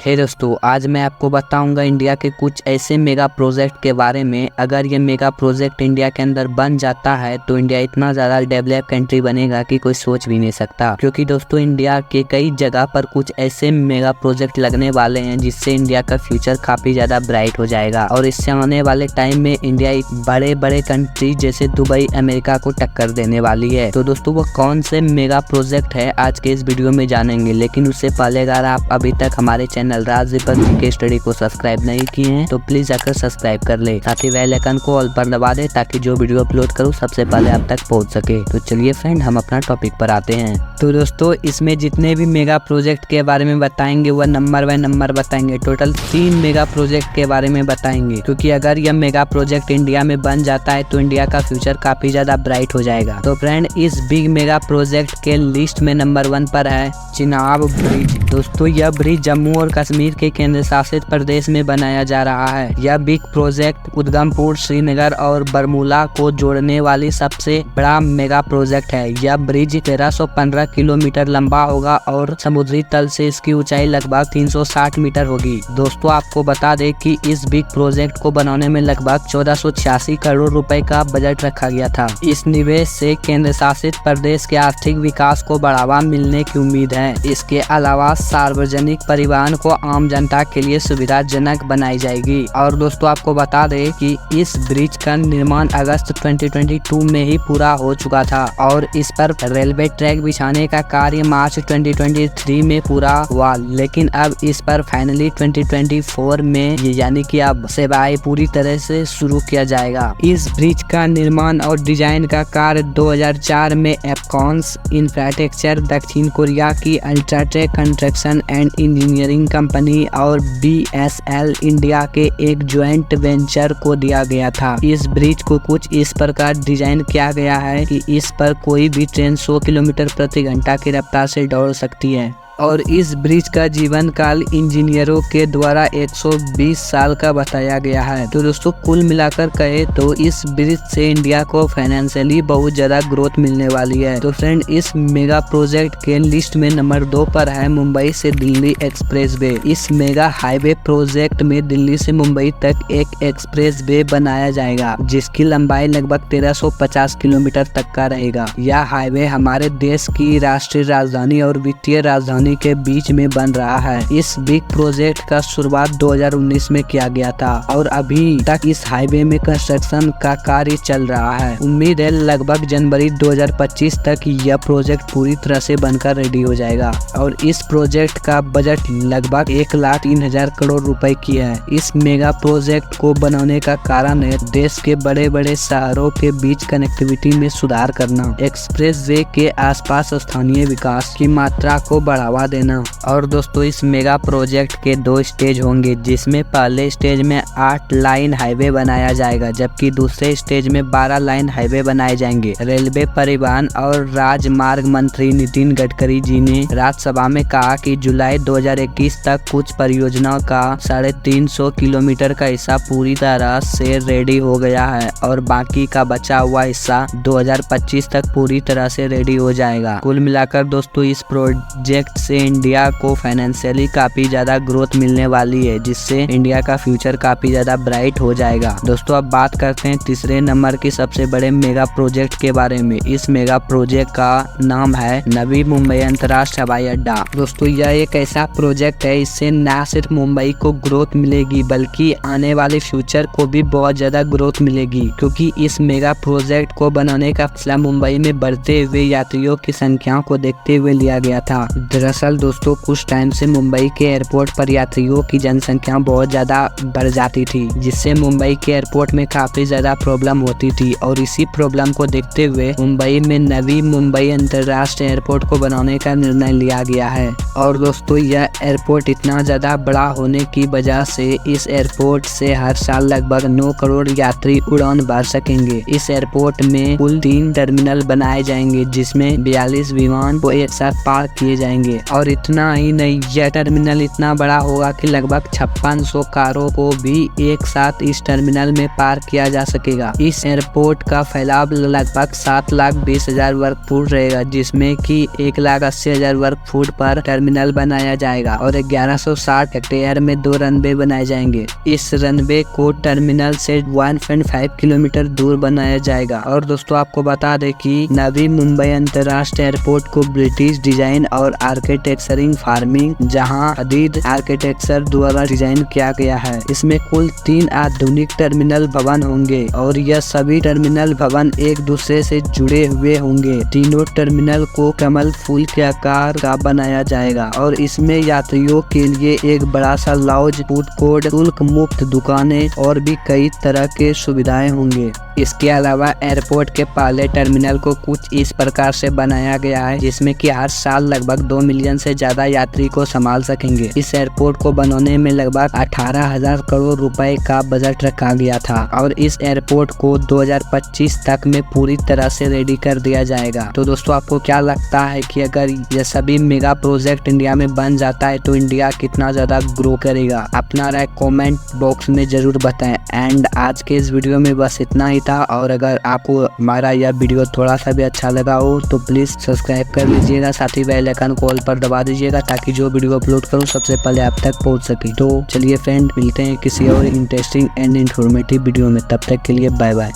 हे दोस्तों, आज मैं आपको बताऊंगा इंडिया के कुछ ऐसे मेगा प्रोजेक्ट के बारे में। अगर ये मेगा प्रोजेक्ट इंडिया के अंदर बन जाता है तो इंडिया इतना ज़्यादा डेवलप कंट्री बनेगा कि कोई सोच भी नहीं सकता। क्योंकि दोस्तों इंडिया के कई जगह पर कुछ ऐसे मेगा प्रोजेक्ट लगने वाले हैं जिससे इंडिया का फ्यूचर काफ़ी ज़्यादा ब्राइट हो जाएगा और इससे आने वाले टाइम में इंडिया एक बड़े बड़े कंट्री जैसे दुबई, अमेरिका को टक्कर देने वाली है। तो दोस्तों वो कौन से मेगा प्रोजेक्ट है आज के इस वीडियो में जानेंगे। लेकिन उससे पहले अगर आप अभी तक हमारे चैनल राज दीपक जीके स्टडी को सब्सक्राइब नहीं किए हैं तो प्लीज जाकर सब्सक्राइब कर ले, साथ ही बेल आइकन को ऑल पर दबा दे ताकि जो वीडियो अपलोड करूं सबसे पहले आप तक पहुंच सके। तो चलिए फ्रेंड, हम अपना टॉपिक पर आते हैं। तो दोस्तों इसमें जितने भी मेगा प्रोजेक्ट के बारे में बताएंगे वह नंबर बाय नंबर बताएंगे। टोटल 3 मेगा प्रोजेक्ट के बारे में बताएंगे, क्योंकि अगर यह मेगा प्रोजेक्ट इंडिया में बन जाता है तो इंडिया का फ्यूचर काफी ज्यादा ब्राइट हो जाएगा। तो फ्रेंड, इस बिग मेगा प्रोजेक्ट के लिस्ट में नंबर 1 पर है चिनाब ब्रिज। दोस्तों यह ब्रिज जम्मू और कश्मीर के केंद्र शासित प्रदेश में बनाया जा रहा है। यह बिग प्रोजेक्ट उधमपुर, श्रीनगर और बरमूला को जोड़ने वाली सबसे बड़ा मेगा प्रोजेक्ट है। यह ब्रिज 1315 किलोमीटर लंबा होगा और समुद्री तल से इसकी ऊंचाई लगभग 360 मीटर होगी। दोस्तों आपको बता दें कि इस बिग प्रोजेक्ट को बनाने में लगभग 1486 करोड़ रुपए का बजट रखा गया था। इस निवेश से केंद्र शासित प्रदेश के आर्थिक विकास को बढ़ावा मिलने की उम्मीद है। इसके अलावा सार्वजनिक परिवहन को आम जनता के लिए सुविधाजनक बनाई जाएगी। और दोस्तों आपको बता दें कि इस ब्रिज का निर्माण अगस्त 2022 में ही पूरा हो चुका था और इस पर रेलवे ट्रैक बिछाने का कार्य मार्च 2023 में पूरा हुआ। लेकिन अब इस पर फाइनली 2024 में यानी कि अब सेवाएं पूरी तरह से शुरू किया जाएगा। इस ब्रिज का निर्माण और डिजाइन का कार्य 2004 में एफकॉन्स इंफ्रास्ट्रक्चर, दक्षिण कोरिया की UltraTech construction and engineering company और BSL इंडिया के एक ज्वाइंट वेंचर को दिया गया था। इस ब्रिज को कुछ इस प्रकार डिजाइन किया गया है कि इस पर कोई भी ट्रेन 100 किलोमीटर प्रति घंटा की रफ्तार से दौड़ सकती है और इस ब्रिज का जीवन काल इंजीनियरों के द्वारा 120 साल का बताया गया है। तो दोस्तों कुल मिलाकर कहे तो इस ब्रिज से इंडिया को फाइनेंशियली बहुत ज्यादा ग्रोथ मिलने वाली है। तो फ्रेंड, इस मेगा प्रोजेक्ट के लिस्ट में नंबर 2 पर है मुंबई से दिल्ली एक्सप्रेसवे। इस मेगा हाईवे प्रोजेक्ट में दिल्ली से मुंबई तक एक एक्सप्रेसवे बनाया जाएगा जिसकी लंबाई लगभग 1350 किलोमीटर तक का रहेगा। यह हाईवे हमारे देश की राष्ट्रीय राजधानी और वित्तीय राजधानी के बीच में बन रहा है। इस बिग प्रोजेक्ट का शुरुआत 2019 में किया गया था और अभी तक इस हाईवे में कंस्ट्रक्शन का कार्य चल रहा है। उम्मीद है लगभग जनवरी 2025 तक यह प्रोजेक्ट पूरी तरह से बनकर रेडी हो जाएगा और इस प्रोजेक्ट का बजट लगभग 1,03,000 करोड़ रुपए की है। इस मेगा प्रोजेक्ट को बनाने का कारण है देश के बड़े बड़े शहरों के बीच कनेक्टिविटी में सुधार करना, एक्सप्रेसवे के आसपास स्थानीय विकास की मात्रा को बढ़ावा देना। और दोस्तों इस मेगा प्रोजेक्ट के 2 स्टेज होंगे, जिसमें पहले स्टेज में 8 लाइन हाईवे बनाया जाएगा जबकि दूसरे स्टेज में 12 लाइन हाईवे बनाए जाएंगे। रेलवे, परिवहन और राजमार्ग मंत्री नितिन गडकरी जी ने राज्यसभा में कहा कि जुलाई 2021 तक कुछ परियोजनाओं का 350 किलोमीटर का हिस्सा पूरी तरह से रेडी हो गया है और बाकी का बचा हुआ हिस्सा 2025 तक पूरी तरह से रेडी हो जाएगा। कुल मिलाकर दोस्तों इस प्रोजेक्ट से इंडिया को फाइनेंशियली काफी ज्यादा ग्रोथ मिलने वाली है, जिससे इंडिया का फ्यूचर काफी ज्यादा ब्राइट हो जाएगा। दोस्तों अब बात करते हैं तीसरे नंबर के सबसे बड़े मेगा प्रोजेक्ट के बारे में। इस मेगा प्रोजेक्ट का नाम है नवी मुंबई अंतर्राष्ट्रीय हवाई अड्डा। दोस्तों यह एक ऐसा प्रोजेक्ट है, इससे न सिर्फ मुंबई को ग्रोथ मिलेगी बल्कि आने वाले फ्यूचर को भी बहुत ज्यादा ग्रोथ मिलेगी, क्योंकि इस मेगा प्रोजेक्ट को बनाने का फैसला मुंबई में बढ़ते हुए यात्रियों की संख्या को देखते हुए लिया गया था। दरअसल दोस्तों कुछ टाइम से मुंबई के एयरपोर्ट पर यात्रियों की जनसंख्या बहुत ज्यादा बढ़ जाती थी, जिससे मुंबई के एयरपोर्ट में काफी ज्यादा प्रॉब्लम होती थी और इसी प्रॉब्लम को देखते हुए मुंबई में नवी मुंबई अंतर्राष्ट्रीय एयरपोर्ट को बनाने का निर्णय लिया गया है। और दोस्तों यह एयरपोर्ट इतना ज्यादा बड़ा होने की वजह से इस एयरपोर्ट से हर साल लगभग 9 करोड़ यात्री उड़ान भर सकेंगे। इस एयरपोर्ट में कुल 3 टर्मिनल बनाए जाएंगे जिसमें 42 विमान को एक साथ पार्क किए जाएंगे और इतना ही नहीं, यह टर्मिनल इतना बड़ा होगा कि लगभग 5600 कारों को भी एक साथ इस टर्मिनल में पार्क किया जा सकेगा। इस एयरपोर्ट का फैलाव लगभग 7,20,000 वर्ग फुट रहेगा, जिसमें कि 1,80,000 वर्ग फुट पर टर्मिनल बनाया जाएगा और 1160 हेक्टेयर में 2 रनवे बनाए जाएंगे। इस रनवे को टर्मिनल से 1.5 किलोमीटर दूर बनाया जाएगा। और दोस्तों आपको बता दें कि नवी मुंबई अंतर्राष्ट्रीय एयरपोर्ट को ब्रिटिश डिजाइन और आर्किटेक्चरिंग फार्मिंग जहां हदीद आर्किटेक्चर द्वारा डिजाइन किया गया है। इसमें कुल 3 आधुनिक टर्मिनल भवन होंगे और यह सभी टर्मिनल भवन एक दूसरे से जुड़े हुए होंगे। तीनों टर्मिनल को कमल फूल के आकार का बनाया जाएगा और इसमें यात्रियों के लिए एक बड़ा सा लॉज, फूड कोर्ट, शुल्क मुक्त दुकानें और भी कई तरह के सुविधाएं होंगे। इसके अलावा एयरपोर्ट के पहले टर्मिनल को कुछ इस प्रकार से बनाया गया है जिसमें कि हर साल लगभग 2 मिलियन से ज्यादा यात्री को संभाल सकेंगे। इस एयरपोर्ट को बनाने में लगभग 18,000 करोड़ रुपए का बजट रखा गया था और इस एयरपोर्ट को 2025 तक में पूरी तरह से रेडी कर दिया जाएगा। तो दोस्तों आपको क्या लगता है कि अगर यह सभी मेगा प्रोजेक्ट इंडिया में बन जाता है तो इंडिया कितना ज्यादा ग्रो करेगा? अपना राय कमेंट बॉक्स में जरूर बताएं। एंड आज के इस वीडियो में बस इतना ही था और अगर आपको हमारा यह वीडियो थोड़ा सा भी अच्छा लगा हो तो प्लीज सब्सक्राइब कर लीजिएगा, साथ ही बेल आइकन को ऑल पर दबा दीजिएगा ताकि जो वीडियो अपलोड करूं सबसे पहले आप तक पहुंच सके। तो चलिए फ्रेंड, मिलते हैं किसी और इंटरेस्टिंग एंड इंफॉर्मेटिव वीडियो में, तब तक के लिए बाय बाय।